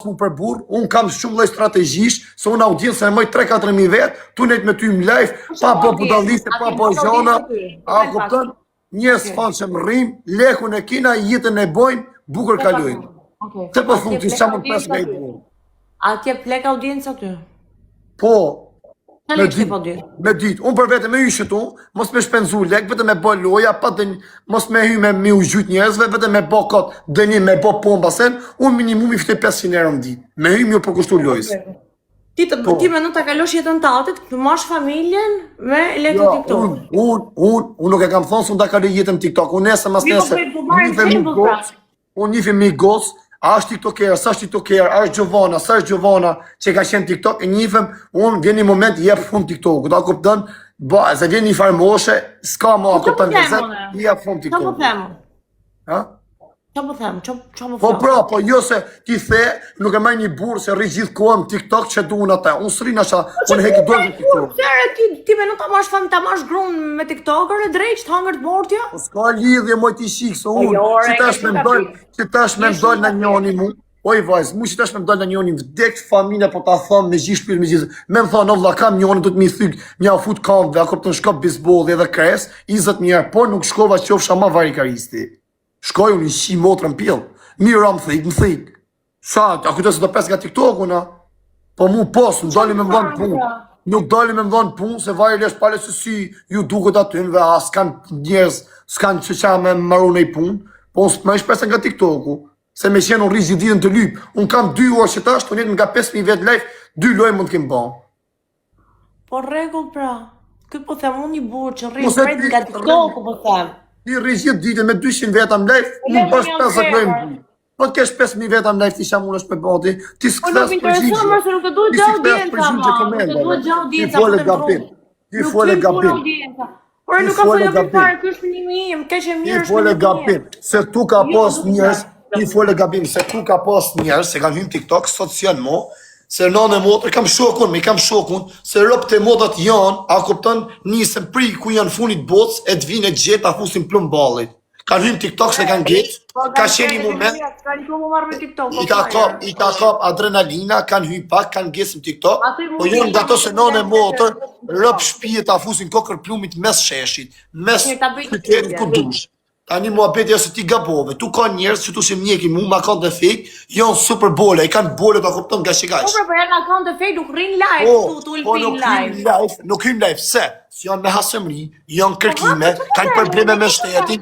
ku për burr, unë kam shumë lloj strategjish, se unë audiencën e moj 3-4 mijë vet, tu net me ty në live, pa bo budalliste, pa bo gjona, a kupton? Njerëz famshëm rrim, lekun e kina, jetën e bojnë, bukur kalojnë. Të po thunë ti çamë pas nga i burr. A t'je plek audiencë aty? Po, Në lekë po dy. me ditë, unë për vete me hyshë tu, mos me shpenzu lek, vetëm me bë loja, pa dënj, mos me hy me mi u gjyt njerëzve, vetëm me bë kot, dënim me bë pomba sen, unë minimum i fte 500 euro në ditë. Me hy mi u përkushtu lojës. Ti me në ta kalosh jetën të atit, të mash familjen me lekë të TikTok. Unë nuk e kam thonë se unë ta kaloj jetën TikTok, unë nesër mas nesër, unë nifim me gos, a është tiktoker, sa është tiktoker, a është Gjovana, sa është Gjovana që ka qenë TikTok, e njifem, unë vjen një moment jep fund TikTok, da kupton, se vjen një farë moshe, s'ka ma kupton gazet, jep fund TikTok. Qa po themu? Ha? Qa po themu? Qa po Po themu? pra, po jo se ti the, nuk e maj një burë se rri gjithë kohën TikTok që du unë ata, unë s'rin asha, unë heki dojnë në TikTok. Ti me në ta mash grunë me TikToker e drejq, të hangër të mortja? Po s'ka lidhje moj t'i shikë, se unë, që tash me mdojnë në njoni mu, oj vajzë, mu që tash me mdojnë në njoni, vdek familja po ta thonë me gjithë shpirë, me gjithë, me më thonë, o vla kam njoni, du t'mi thykë, mja u fut kamve, akop të në shkop bisbolli edhe kres, 20 mijë, por nuk shkova që qofsha ma varikaristi. Shkoj unë i shi motrën pjellë, mirë më thikë. Sa, a kujtës se do pes nga TikTok una? Po mu posë, nuk dali me më dhonë punë. Nuk dali me më dhonë punë, se vaj lesh pale se si ju duket atynve, a s'kan njerëz, s'kan që qa me maru në i punë, po më ish pesa nga TikToku, se me qenë unë rizhi ditën të lypë. Unë kam 2 orë që tash, të njëtë nga 5.000 vetë live, 2 lojë mund t'kem ba. Po regull pra, këtë po them unë një burë që rritë pret nga TikToku po them. Ti rizhi ditën me 200 veta më live, unë bash 50 lojë më. Po të kesh 5.000 veta më live ti sham unë është për bati, ti s'këthes përgjigje. Se nuk të duhet gjë audienca, ma, nuk të duhet gjë audienca. Ti fole gabim. Por nuk ka folë për parë, ky është shpinimi im, keq e mirë. Ti fole gabim, se tu ka pas njerëz, ti fole gabim, se tu ka pas njerëz, se kanë hyrë TikTok, sot janë mo, se nënë e motër, kam shokun, se ropët e modat janë, a kupton, nisën pri ku janë funit botës, e të vinë e gjetë, a fusin plumb ballit. Kanë hyrë TikTok, se kanë gjetë, ka qenë një moment, i ka kap adrenalina, kanë hyrë pak, kanë gjesëm TikTok, po janë nga to se nënë e motër, rëp shpijet, a fusin kokër plumit mes sheshit, mes qytetit ku dush. Tani muhabeti është se ti gabove, tu ka njerëz që tu shim njeki mu, ma kanë të fake, janë super bole, i kanë bole ta kupton nga shikash. Po për janë akant të fake, nuk rrin live, tu ulpin live. Nuk hyn live, se? Janë me hasëmri, janë kërkime, kanë probleme me shtetin,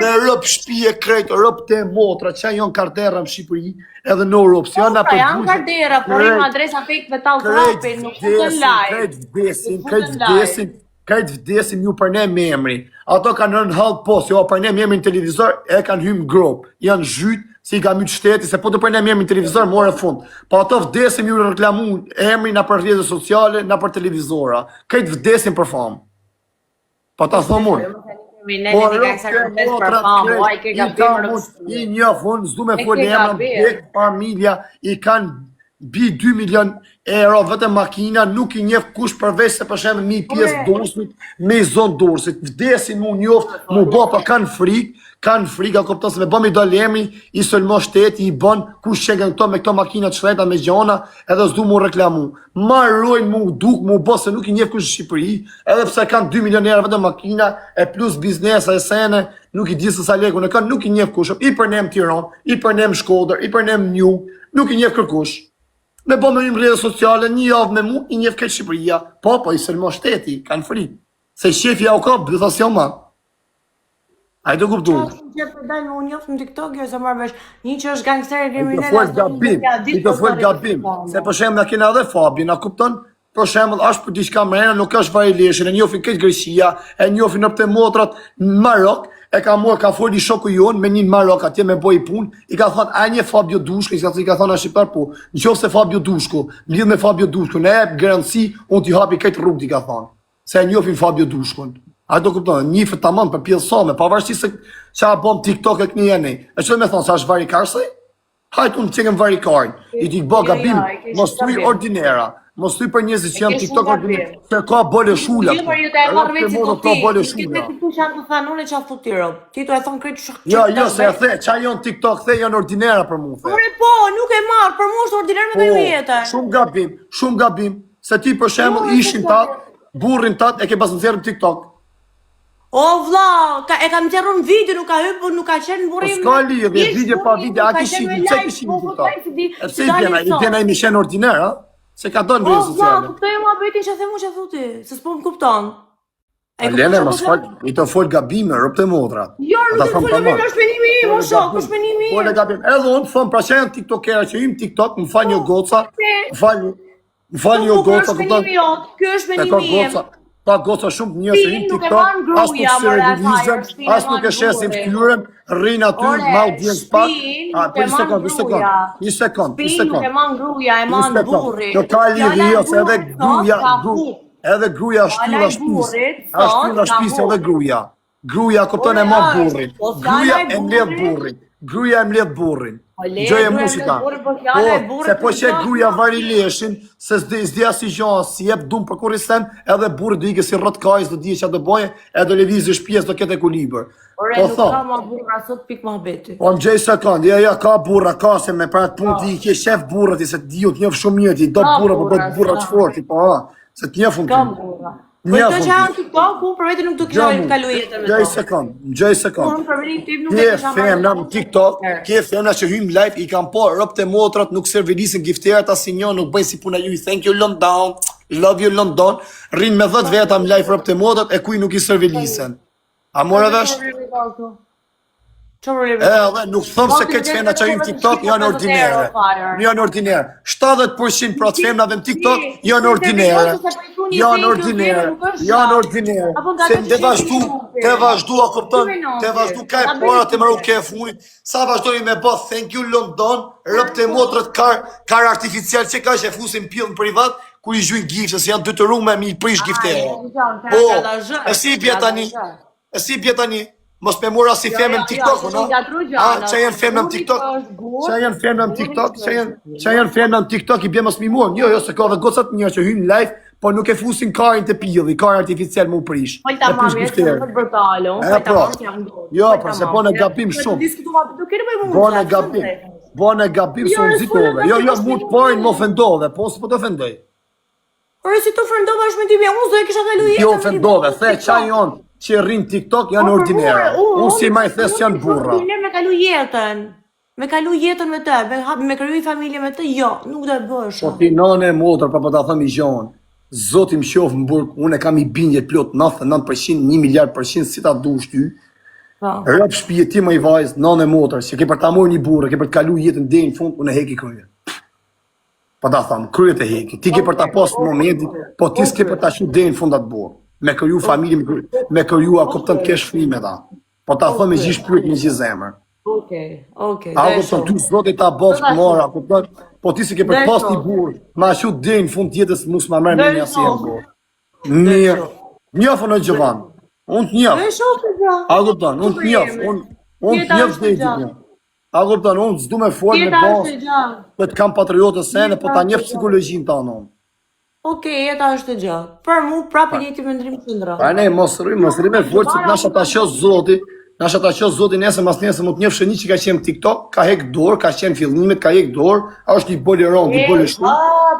me rëp shpije krejt, rëp të motra, që janë kardera në Shqipëri, edhe në Europë, si janë apër janë kardera, por im adresa fake me talë të rapin, nuk futën live. Krejt vdesim ju për ne me emri. Ato kanë rënë halë post, jo për ne me emri në televizor, e kanë hymë grop. Janë zhyt, si i ka mytë shteti, se po të për ne me emri në televizor, more fund. Po ato vdesim ju reklamu emri na për rrjetet sociale, na për televizora. Krejt vdesim për famë. Po ta thonë mund. I një fund, zdu me folë emra, familja, i kanë bi 2 milion euro vetëm makina, nuk i njef kush përveç se për shemë mi pjesë dorsit, me zonë dorsit, vdesin mu njoftë, mu bo, pa kanë frikë, a kopton se me bo me do lemri, i sëllmo shteti, i bon, kush qenë këto me këto makina të shleta me gjona, edhe s'du mu reklamu. Marrojnë mu duk, mu bo, se nuk i njef kush Shqipëri, edhe pse kanë 2 milion euro vetëm makina, e plus biznesa e sene, nuk i di se sa leku në kanë, nuk i njef kush, i përnem Tiran, i përnem Shkodër, i përnem Nju, nuk i njef kërkush. Me bo me një mrejdhe sociale, një javë me mu, i njef këtë Shqipëria. Po, i sëllmo shteti, kanë frikë. Se shefja u ka, bëdha si o ma. Hajde kuptu. Që për dalë me unë njofë në TikTok, jo se marrë vesh, një që është gangster e kriminella. I të folë gabim, se për shemë në kena dhe Fabi, na kupton? Për shemë, është për diçka mrena, nuk është varileshën, e njofin këtë Greqia, e njofin në pëte motrat në Marok, e ka morë, ka foli shoku jonë me një Marok atje me boj pun, i ka thonë, a një Fabio Dushko, i ka thonë a shqiptar po, në qofë se Fabio Dushko, mlidh me Fabio Dushko, ne e garanci, unë t'i hapi këtë rrugë, i ka thonë, se e njofin Fabio Dushkon. A do kuptonë, një fët tamam për pjellësome, pavarësisht se që a bom TikTok e këni jeni, e që me thonë, sa është varikarësaj? Hajtë unë të qekem varikarën, i t'i këbo gabim, mos tuj ordinera. Mos ty për njerëzit që janë Ke TikTok, shumë gabim. se ka bole shula. Jo, për ju të e marrë vetë si Ka ti. bole Ti shula. të këtu që janë të thanë, unë e qa thu ti rob. Ti të e thonë krejtë shëk. Jo, se e the, qa janë TikTok, the janë ordinera për mu, the. Ure po, nuk e marrë, për mu është ordinar me kalu jetën. Shumë gabim, se ti për shembull ishin tat, burrin tat e ke pas nxjerrë në TikTok. O vlla, e kam nxjerrur në video, nuk ka hyrë, nuk ka qenë burrim. S'ka lidhje, video pa video, a ki shihni, çe ki shihni TikTok. E pse i vjen ai me shen ordinar, ha? Se ka dhënë rrjetë O vlla, sociale. kuptoj mua betin që themu që thuti, se s'po më kupton. Lene, mos fal, i të fol gabime, rrob të modrat. Jo, nuk të folë me është menimi im, o shok, është menimi im. Fol gabim. Edhe unë thon pra që janë tiktokera që im TikTok, më fal një goca, më fal një goca, kupton? Ky është menimi im. Ta goca shumë të mirë se im TikTok, as nuk se realizën, as nuk e shesim fytyrën, rrin aty me audiencë pak. Një sekond. Nuk e man gruaja, e man burri. Kjo ka lidhje, jo, se edhe gruaja shtylla shtëpisë. Shtylla shtëpisë edhe gruaja. Gruaja kupton e ma burrin. Gruaja e mbledh burrin. Gruaja e mbledh burrin. Gjoje muzika. Se po që gruaja vari leshin, se s'dija si gjoha, si jep dum për kur i sen, edhe burri do ike si rrot kajs, do dije që do boje, edhe levizë shpijes do kete kulibër. Ore, nuk ka ma burra, sot pik ma beti. Po më gjej sekund, ja, ka burra, ka se me për atë punë ti i ke shef burrat, se ti ju t'njëf shumë mirë, ti do burra, po do burra që forti, po se t'njëf unë ti. Kam burra. Po të që janë TikTok, unë për veti nuk të kisha kalu jetën me to. Gjej sekund. Unë për veti tim nuk e Kje kisha femna në TikTok, kje femna që hymë live, i kam po rëpt e motrat, nuk servilisin gifterat asin jo, nuk bëjnë si puna ju, thank you London, love you London, rinë me 10 veta më live rëpt e motrat, e kuj nuk i servilisen. A more vesh? Edhe, nuk thëmë se këtë femna që hymë TikTok janë ordinere. Janë ordinere. 70% pra të femnave në TikTok janë ordinere. Janë ordinere. Se te vazhdu, a kupton, te vazhdu ka e para të mëru ke e funit, sa vazhdojnë me bë thank you London, rëpt e motrët kar artificial që ka që e fusin pjellë në privat, ku i zhujnë giftë, se janë dytërume me i prish giftere. E si pjetani, mos me mura si femën në TikTok, no? Që janë femën në TikTok? Që janë femën në TikTok i bje mos mi muën? Jo, se ka dhe gocat njërë që hynë live, po nuk e fusin karin të pjilli, karin artificial mu prish. Po ta mami, është më bërtalo, po ta mami jam do. Jo, se po në gabim shumë. Po në gabim shumë zitove. Jo, mu të pojnë më ofendove, po se po të ofendoj. Ore, si të ofendove është me ti bja, unë zdo e kisha kalu jetën. Jo ofendove, the qa jonë që rrinë TikTok janë ordinere. Unë si ma i thes janë burra. Me kalu jetën. Me kalu jetën me të, me kryu i familje me të, jo, nuk do e bësh. Po ti nane e motër, pa po ta thëmë i gjonë. Zotim qofë më burg, unë e kam i bindje plot 99%, 1 miliard%, si ta dush ty. Rëp shpije ti më i vajzë, nane e motër, që ke për ta mor një burë, ke për të kalu jetën dhe në fund, unë e heki kryet. Pa ta thëmë, kryet e heki. Ti ke për ta posë në momentin, po ti s'ke për ta shu dhe në fund atë burë. Me kryu familje, me kryu a kuptën të kesh fri me ta. Po ta thëmë e gjish pyet një gjithë zemër. Okej. A kuptën, ty s'doti ta boftë mora, kuptën? Po ti si ke për pas një burë, ma shu dhe në fund tjetës mus ma mërë një asë jenë burë. Mirë, njëfë në Gjovan, unë të njëfë. A kuptën, unë të njëfë, unë të njëfë dhe i të njëfë. A kuptën, unë s'du me folë me basë, për të kam patriotës sene, po ta njëfë psikologjinë ta në. Okej, jeta është e gjatë. Për mu, prapë njëti me ndrimë qëndra. Pa ne, mos rrim me folë, që të nasha ta qësë zoti, nasha ta qësë zoti nesë mas nesë më të njëfë shëni që ka qenë TikTok, ka hek dorë, ka qenë fillimet, ka hek dorë, a është një boleron, një bole shumë.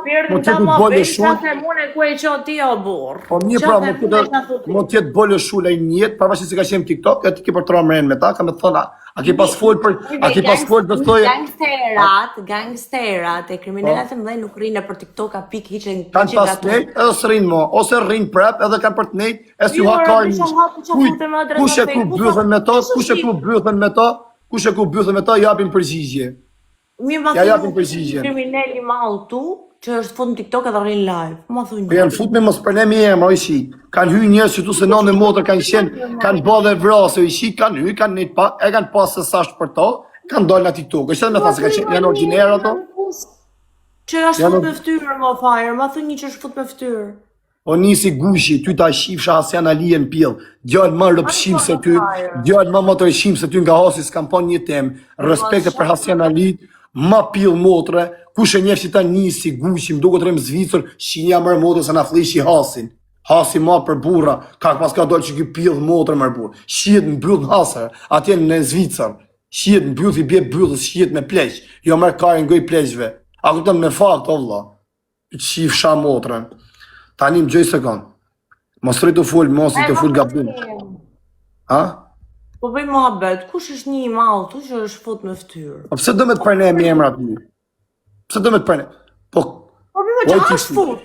Pirë ta më veç, qatë e mune ku e qonë ti o burë. Po një pra, më tjetë bole shumë e njët, parvashtë që ka qenë TikTok, e ti ke për të ramren me ta, ka me të thona, a ki pas folë për, të thoje... Gangsterat e kriminalat e mdhej nuk rinë për TikTok a pik hiqen... Kanë pas të nejt, edhe së rinë mo, ose rinë prep, edhe kanë për të nejt, e si ha karë kush e ku bëthën me ta, kush e ku bëthën me ta, japin përgjigje. Ja japin përgjigje. Kriminelli ma tu, që është fut në TikTok edhe rinë live. Ma thuj një. Po janë fut me mos për ne mi e ma i shi. Kanë hy njës që tu se nane motër kanë qenë, kanë ba dhe vrasë i shi, kanë hy, kanë nejt pak, e kanë pasë se sashtë për ta, kanë dalë në TikTok. Është me thasë se kanë qenë, janë ordinere ato? Që është fut me ftyrë, ma fajrë, ma thuj një që është fut me ftyrë. O nisi gushi, ty ta shifsha Hasjan Alije në pjellë, djallë ma rëpshim se ty, djallë ma motorishim se ty nga hasi s'kam pa një temë, respekte për Hasjan Alije, ma pjellë motre, Kush e njeh që ta nisi Gucci, më duket rrim Zvicër, shinja më modë se na flishi Hasin. Hasi ma për burra, pas ka dojë që ky pillë motrë më burr. Shihet në byll në Hasër, atje në Zvicër. Shihet në byll, i bie byllës, shihet me pleq. Jo merr karin goj pleqve. A kupton me fakt, o vlla. Shif sha motrën. Tani më gjoj sekond. Mos rrit të fol, mos i të fol gabim. Ha? Po bëj mohabet, kush është një i madh, tu që është fut me fytyrë. Po pse do me të pranoj me emra aty? Pse do me të pranoj? Po bëj më çfarë është fut?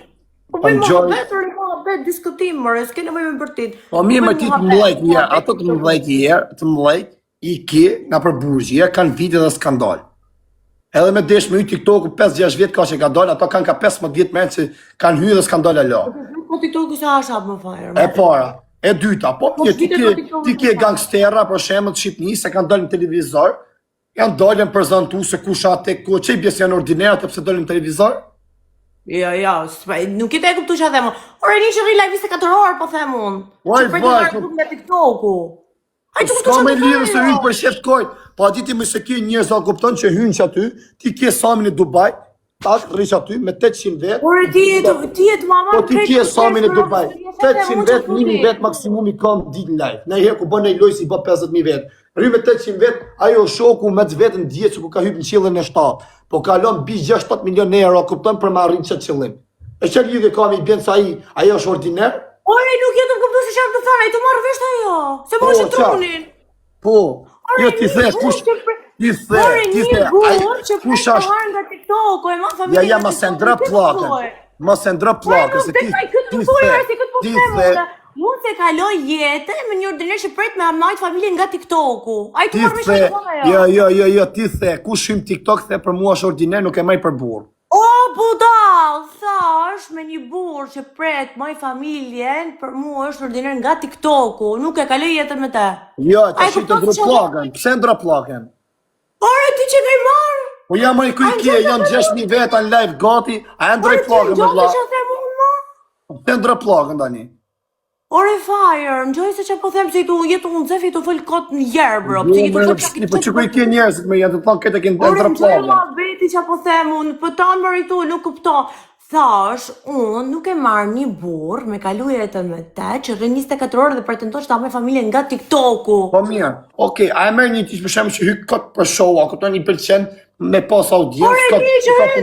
Po bëj mohabet, diskutim, more, s'ke nevojë me bërtit. Po mirë më ti të mbllajt, ja, ato të mbllajt i ke nga për burgji, ja kanë vite dhe s'kan dalë. Edhe me desh me TikTok 5-6 vjet ka që ka dalë, ato kanë ka 15 vjet më që kanë hyrë dhe s'kan dalë ala. Po TikTok sa është hap më fare. E para, e dyta, po ti ke gangstera për shembull të Shqipërisë se kanë dalë në televizor, janë dalën prezantu se kush atë ku çe pjesë janë ordinare atë pse dalën në televizor? Ja, nuk e kuptoj çfarë them. Ore një që rri live 24 orë po them unë. Që për të marrë me TikTok-u. Ai çu kupton me lidhë se hyn për shef kojt. Po aty ti më se ke njerëz që kupton që hyn aty, ti ke samin në Dubai, tash rrish aty me 800 vet. Ore ti et mama. Po ti ke samin në Dubai. 800 vet, 1000 vet maksimumi kam ditë live. Në herë ku bën ai loj si bë 50000 vet. Rry me 800 vet, ajo shoku me të vetën dihet se ku ka hyrë në qiellin e 7. Po kalon mbi 6-7 milionë euro, kupton për me arrit çat qëllim. E çfarë lidhje ka me bën se ai është ordiner? Ore nuk jetë kuptoj se çfarë të thonë, ai të marr vesh ajo. Se më është trunin. Po. Jo ti the kush ti the kush është nga TikTok, e ma familja. Ja mos e ndra pllakën. Mos e ndra pllakën se ti the mund të kaloj jetën me një ordiner që pret me amajt familjen nga TikTok-u. Ai të marrë me shkëllon e jo, ti the, kush hym TikTok the për mua është ordiner, nuk e maj për burr. O, budall, thash me një burr që pret maj familjen, për mua është ordiner nga TikTok-u, nuk e kaloj jetën me te. Jo, të shi të ndra pllakën, pse ndra pllakën? Ore, ti që ka i marrë? Po jam ai ku i kje, jam 6000 veta në live gati, a e ndroj pllakën me vlla? Pse ndra pllakën tani? Ore fire, në gjoj se që po them se i tu jetu unë zefi i tu fëll kot në jerë, bro. Po që ku i ke njerëzit me janë të thonë këtë e kënë të ndra plagën. Ore në gjoj ma beti që po them unë, për tanë më rritu, nuk kupto. Thash, unë nuk e marrë një burë me kalu jetën me te, që rrë 24 orë dhe pretendoj që ta me familje nga TikTok-u. Po mirë, okej, a e merë një tish për shemë që hykë këtë për show, a këto një pëlqen me pas audiencë. Ore një që e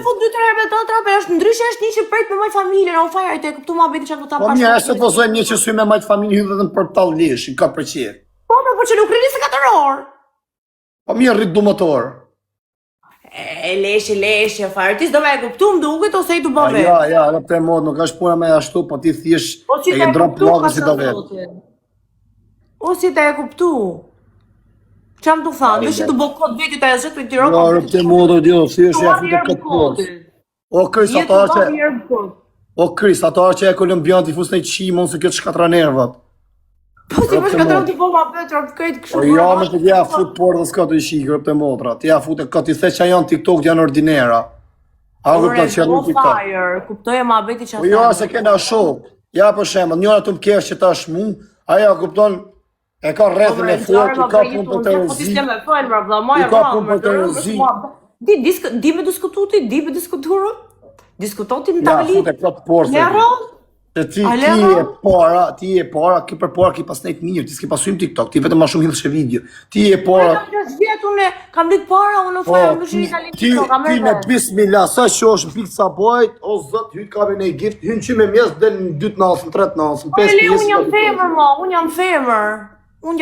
fut 2-3 herë me të trapë, është ndryshe është një që pret me majt familjen, o fajra, te kuptu ma beti që ato ta pashtë. Po mirë, e se të vëzojmë një që sy me majt familjen hydhe dhe në për tal leshin, ka për qirë. Po që nuk rrë 24 orë. Po mirë, rritë du motor. Leshe, fare, ti s'do me e kuptu më duket ose i du bëve? Ja, në të mod, nuk është puna me ashtu, po ti thjesht e ke ndrop plagën si do vetë. O si ta e kuptu? Qam të thanë, dhe që të bo kod veti ta e zhetë për t'i ropa? Ja, në të mod, si është e futë këtë kodë. O Kris, ato që e kolumbian t'i fusë në i qimon se këtë shkatra nervat. Po si për shkatron t'i po ma betra për këtë këshu. O ja, me të t'ja fut por dhe s'ka të i shikër për të motra. T'ja fut e ka t'i the që janë TikTok janë ordinera. A kupton që janë TikTok. Kuptoj e ma beti që po jo, se kena shok. Ja për shemë, njëra të më kesh që ta shmu, aja kupton e ka rrethën e fort, i ka pun për të rëzi. I ka pun për të rëzi. Di me diskututi, diskutoti në tabelit. Ja, fut e këtë porë. Ti e para, ki për para ki pas nejtë mirë, ti s'ki pasujmë TikTok, ti vetëm ma shumë hillë shë video. Ti e para... Kam ditë para, unë fajë, më shumë i kalin TikTok, ti me bismillah, sa që është në pizza bajt, o zët, hytë kabe në i gift, hynë që me mjesë, del në 2 nasën, 3 nasën, 5 pjesë... Unë jam femër, ma, unë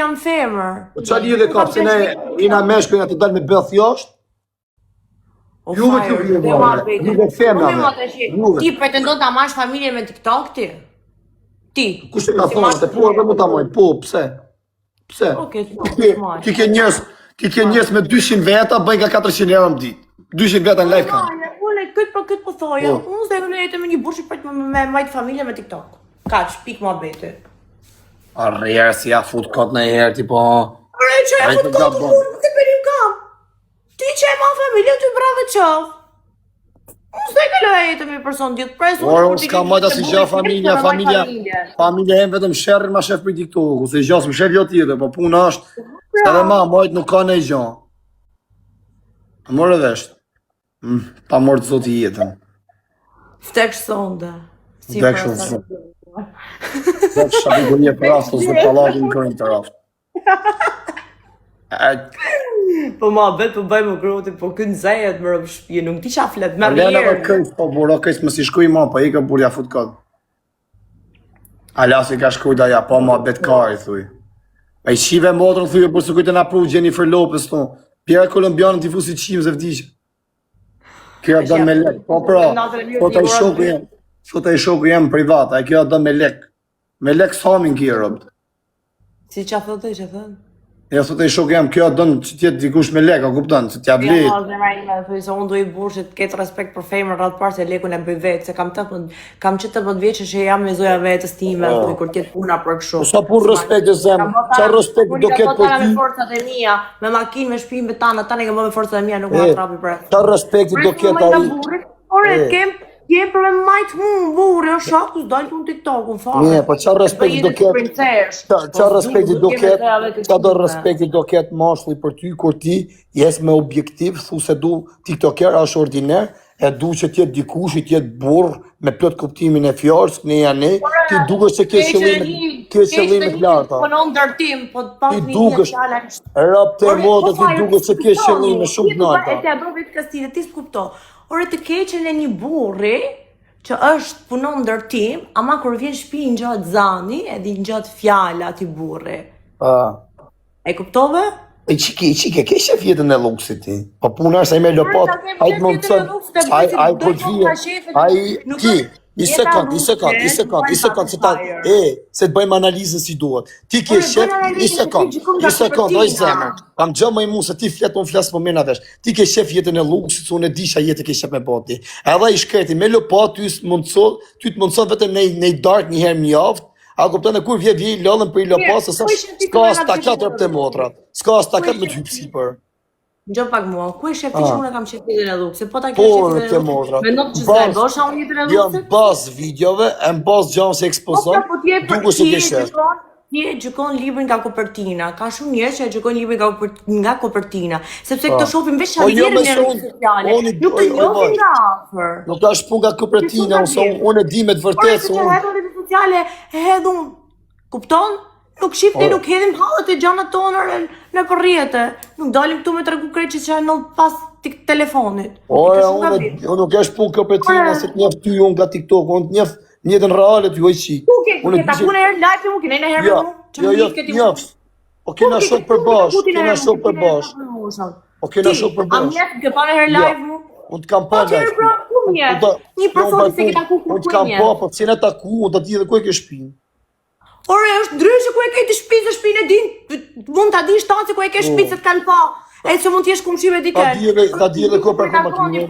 jam femër. Po qa lidhe ka, pëse ne, ina meshkë, nga të dalë me bëth jashtë? Juve të vjetë, ti pretendon të amash familje me TikTok ti? Ti? Kush e ka thonë atë, po edhe mu të amoj, po, pse? Pse? Ti ke njës me 200 veta, bëjnë ka 400 euro më ditë. 200 veta në live kanë. Unë këtë për këtë për thoja, unë s'de në jetë me një burë që pret me majtë familje me TikTok. Kaq, pik ma beti. Arre, si ja fut këtë në herë, tipo... Arre, që ja fut këtë, unë këtë berim kam. Ti që e ma familje, ty brave qaf. Unë s'de këllë e jetë me person djetë presë. Orë, unë s'ka majta si gja familja e vetëm shërën ma shef për TikTok, se gja s'më shef jo tjetë, po puna është, edhe ma majtë nuk ka në i gja. Më rëveshtë. Ta morë të zoti jetën. Vtek sonde. Vtek sonde. Vtek shabigonje për rastë, ose palatin kërën të raftë. Po ma bet po bëjmë groti, po kënë zejet më rëmë shpje, nuk ti qa flet me rjerë. Lene më këjtë, po bura këjtë më si shkuj ma, po i ka burja fut këtë. Alas i ka shkuj da ja, po ma bet kari, thuj. A i shive motrën, thuj, për së kujtë në apru Jennifer Lopez, thonë. Pjera kolombianën t'i fusi qimë zë vdishë. Kja dënë me lek, po pra, sot e shoku jem privat, a kja dënë me lek. Me lek s'hamin kja rëbët. Si që thëtë, që thënë? Ja, sot e shoku jem, kja dënë që tjetë dikush me lek, a kuptanë, që t'ja vlit. Ja, dhe rajme, thuj, se unë du i burë që t'ketë respekt për fejmër ratë parë se lekun e bëj vetë, se kam që të mëtë vjeqë që jam me zoja vetës time, thuj, kur tjetë puna për këshu. Sa pun respekt e zemë, qa respekt do ketë për ti? Me forcat e mija, me makinë, me shpinë, me tanë, tani ke më me forcat e mija, nuk ma trapi për e. Qa respekt do ketë ari? Ore, jem për me majtë mu, burë, jo shakë, s'dojnë të në TikTok-un, fare. Një, po qa respekt do ketë? Qa respekt do ketë? Qa do respekt do ketë mashli për ty, kur ti jes me objektiv, thu se du TikToker është ordiner, e du që tjetë dikush, tjetë burë, me plot kuptimin e fjarës, ne janë ti dukesh që ke qëllimet larta. Po në ndërtim, po të pas një fjallë. Rap të modë, ti dukesh që ke qëllime shumë të larta. E te abrovit kastile, ti s'kupto. Ore të keqen e një burri që është punon ndërtim, ama kur vjen shpi në gjatë zani, edhe në gjatë fjalla ati burri. E kuptove? E qike, ke shef jetën e luksit ti? Po puna është a i me lopat, a i të më mëtën, a i për të vjen, a i ti, i sekund, se ta, se të bëjmë analizën si duhet. Ti ke shef, i sekund, oj zemër, kam gjë më i mu se ti fletë, unë flasë më mena vesh, ti ke shef jetën e luksit, unë e disha jetë ke shef me bati. Edhe i shkreti, me lopat, ty të mundëson vetëm ne i dark një herë një javë, a kuptën e kur vje i lëllën për i lopasë, s'ka stakat rëp të motrat, s'ka stakat me të hypsi për. Në gjë pak mua, ku e shef ti që unë e kam qef jetën e luksit, po ta ke shef jetën e luksit, me nëpë që zërë, dosha unë jetën e luksit? Jo, në bas videove, e në bas gjanë se ekspozon, duke se ke shef. Ti e gjykon librin nga kopertina, ka shumë njerëz që e gjykon librin nga kopertina, sepse këto shohim veç shalirën e rrjetet sociale, nuk të njohin nga afër. Nuk ka shpun nga kopertina, unë e di me të vërtetë se unë. Rrjetet sociale e hedhun, kupton? Nuk shifni, nuk hedhim hallet e gjanat tona në përrjete. Nuk dalim këtu me tregu krejt që janë pas telefonit. Ore, unë nuk e shpun kopertina, se të njef ty unë nga TikTok, unë të njef njëtën reale t'ju e qi. Ke taku në herë live mu, kene në herë me mu? Jo, njëf. O kena shok për bash, kena shok për bash. O kena shok për bash. A mjetë ke pa në herë live mu? Unë t'kam pa live. Atërë bra, ku mjetë? Një personi se ke taku ku Unë t'kam pa, po t'si në taku, unë t'a di dhe ku e ke shpinë. Ore, është ndryshë ku e ke të shpinë, se shpinë e din, mund t'a di shtanë se ku e ke shpinë, se t'kanë pa. E që mund t'jesh kumshive diken. Ta di edhe ku për makinë.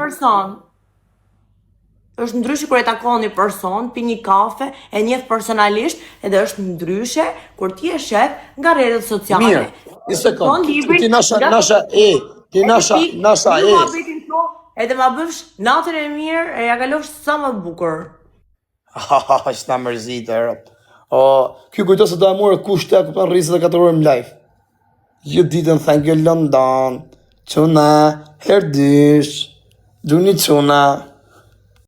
Është ndryshe kur e takon një person, pi një kafe, e njeh personalisht, edhe është ndryshe kur ti e shef nga rrjetet sociale. Mirë, një sekond, ti nasha e. Edhe ma bësh natën e mirë, e ja kalosh sa më bukur. Që ta mërzit e rëp. Kjo kujto se do e mure kushte, kupton rrisë dhe 4 orë më live. You didn't thank you London. Quna, herdysh. Duni quna.